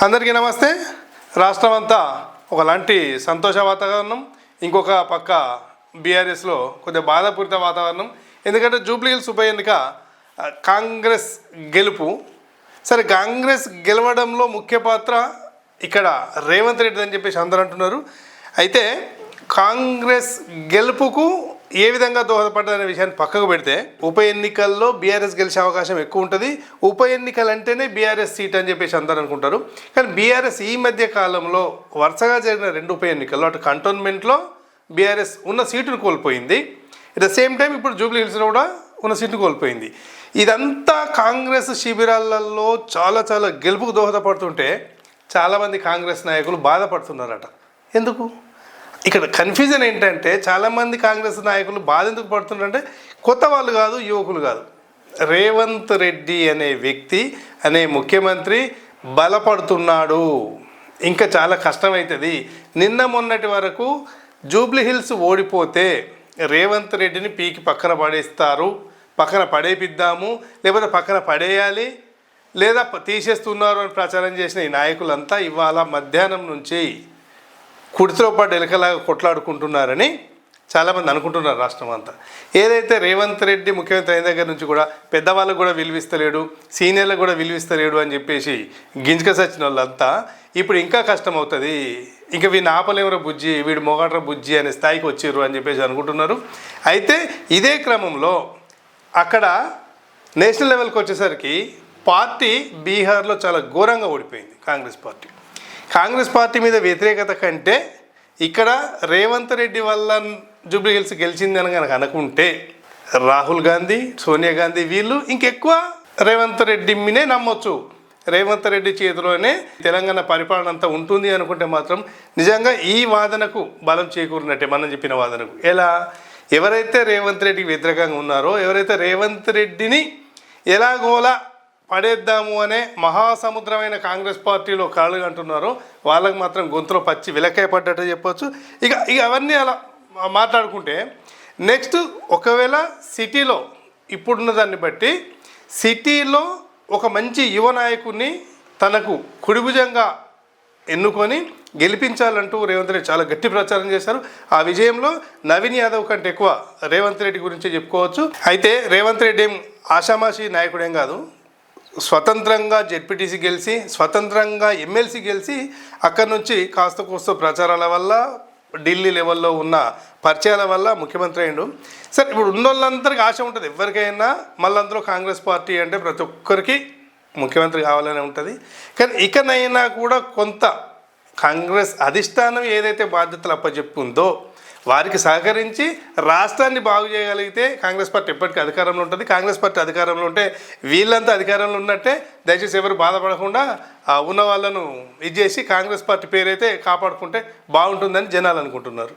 అందరికీ నమస్తే. రాష్ట్రమంతా ఒకలాంటి సంతోష వాతావరణం, ఇంకొక పక్క బీఆర్ఎస్లో కొద్దిగా బాధాపూరిత వాతావరణం. ఎందుకంటే జూబ్లీహిల్స్ ఉప ఎన్నిక కాంగ్రెస్ గెలుపు. సరే, కాంగ్రెస్ గెలవడంలో ముఖ్య పాత్ర ఇక్కడ రేవంత్ రెడ్డి అని చెప్పేసి అందరూ అంటున్నారు. అయితే కాంగ్రెస్ గెలుపుకు ఏ విధంగా దోహదపడ్డదనే విషయాన్ని పక్కకు పెడితే, ఉప ఎన్నికల్లో బీఆర్ఎస్ గెలిచే అవకాశం ఎక్కువ ఉంటుంది. ఉప ఎన్నికలు అంటేనే బీఆర్ఎస్ సీట్ అని చెప్పేసి అందరూ అనుకుంటారు. కానీ బీఆర్ఎస్ ఈ మధ్య కాలంలో వరుసగా జరిగిన 2 ఉప ఎన్నికల్లో అటు కంటోన్మెంట్లో బీఆర్ఎస్ ఉన్న సీటును కోల్పోయింది. ఎట్ ద సేమ్ టైం ఇప్పుడు జూబ్లీహిల్స్లో కూడా ఉన్న సీటును కోల్పోయింది. ఇదంతా కాంగ్రెస్ శిబిరాలలో చాలా గెలుపుకు దోహదపడుతుంటే చాలామంది కాంగ్రెస్ నాయకులు బాధపడుతున్నారట. ఎందుకు? ఇక్కడ కన్ఫ్యూజన్ ఏంటంటే, చాలామంది కాంగ్రెస్ నాయకులు బాధ ఎందుకు పడుతున్నారంటే, కొత్త వాళ్ళు కాదు, యువకులు కాదు, రేవంత్ రెడ్డి అనే వ్యక్తి అనే ముఖ్యమంత్రి బలపడుతున్నాడు. ఇంకా చాలా కష్టమవుతుంది. నిన్న మొన్నటి వరకు జూబ్లీహిల్స్ ఓడిపోతే రేవంత్ రెడ్డిని పీకి పక్కన పడేస్తారు, పక్కన పడేపిద్దాము, లేకపోతే పక్కన పడేయాలి, లేదా తీసేస్తున్నారు అని ప్రచారం చేసిన ఈ నాయకులంతా ఇవాళ మధ్యాహ్నం నుంచి కుడితో పాటు ఎలకలాగా కొట్లాడుకుంటున్నారని చాలామంది అనుకుంటున్నారు రాష్ట్రం అంతా. ఏదైతే రేవంత్ రెడ్డి ముఖ్యమంత్రి అయిన దగ్గర నుంచి కూడా పెద్దవాళ్ళకు కూడా విలువిస్తలేడు, సీనియర్లకు కూడా విలువిస్తలేడు అని చెప్పేసి గింజక సచ్చిన వాళ్ళంతా ఇప్పుడు ఇంకా కష్టం అవుతుంది, ఇంకా వీడిని ఆపలేమరా బుజ్జి, వీడు మొగాడ్ర బుజ్జి అనే స్థాయికి వచ్చిర్రు అని చెప్పేసి అనుకుంటున్నారు. అయితే ఇదే క్రమంలో అక్కడ నేషనల్ లెవెల్కి వచ్చేసరికి పార్టీ బీహార్లో చాలా ఘోరంగా ఓడిపోయింది. కాంగ్రెస్ పార్టీ మీద వ్యతిరేకత కంటే ఇక్కడ రేవంత్ రెడ్డి వల్ల జూబ్లీహిల్స్ గెలిచింది అని కనుక అనుకుంటే, రాహుల్ గాంధీ, సోనియా గాంధీ వీళ్ళు ఇంకెక్కువ రేవంత్ రెడ్డినే నమ్మొచ్చు. రేవంత్ రెడ్డి చేతిలోనే తెలంగాణ పరిపాలన అంతా ఉంటుంది అనుకుంటే మాత్రం నిజంగా ఈ వాదనకు బలం చేకూరినట్టే, మనం చెప్పిన వాదనకు. ఎలా? ఎవరైతే రేవంత్ రెడ్డికి వ్యతిరేకంగా ఉన్నారో, ఎవరైతే రేవంత్ రెడ్డిని ఎలాగోలా పడేద్దాము అనే మహాసముద్రమైన కాంగ్రెస్ పార్టీలో కాళ్ళు అంటున్నారో వాళ్ళకి మాత్రం గొంతులో పచ్చి విలకాయ పడ్డట్టు చెప్పొచ్చు. ఇక అవన్నీ అలా మాట్లాడుకుంటే, నెక్స్ట్ ఒకవేళ సిటీలో ఇప్పుడున్న దాన్ని బట్టి సిటీలో ఒక మంచి యువ నాయకుడిని తనకు కుడిభుజంగా ఎన్నుకొని గెలిపించాలంటూ రేవంత్ రెడ్డి చాలా గట్టి ప్రచారం చేశారు. ఆ విజయంలో నవీన్ యాదవ్ కంటే ఎక్కువ రేవంత్ రెడ్డి గురించి చెప్పుకోవచ్చు. అయితే రేవంత్ రెడ్డి ఏం ఆషామాషి నాయకుడేం కాదు. స్వతంత్రంగా జెడ్పీటీసీ గెలిచి, స్వతంత్రంగా ఎమ్మెల్సీ గెలిచి, అక్కడి నుంచి కాస్త కోస్త ప్రచారాల వల్ల, ఢిల్లీ లెవెల్లో ఉన్న పరిచయాల వల్ల ముఖ్యమంత్రి అయ్యిండు. సరే, ఇప్పుడు ఉన్న వాళ్ళందరికీ ఆశ ఉంటుంది, ఎవరికైనా మళ్ళీ అందులో కాంగ్రెస్ పార్టీ అంటే ప్రతి ఒక్కరికి ముఖ్యమంత్రి కావాలని ఉంటుంది. కానీ ఇకనైనా కూడా కొంత కాంగ్రెస్ అధిష్టానం ఏదైతే బాధ్యతలు అప్పచెప్పుందో వారికి సహకరించి రాష్ట్రాన్ని బాగు చేయగలిగితే కాంగ్రెస్ పార్టీ ఎప్పటికీ అధికారంలో ఉంటుంది. కాంగ్రెస్ పార్టీ అధికారంలో ఉంటే వీళ్ళంతా అధికారంలో ఉన్నట్టే. దయచేసి ఎవరు బాధపడకుండా ఉన్న వాళ్ళను ఇది చేసి కాంగ్రెస్ పార్టీ పేరైతే కాపాడుకుంటే బాగుంటుందని జనాలు అనుకుంటున్నారు.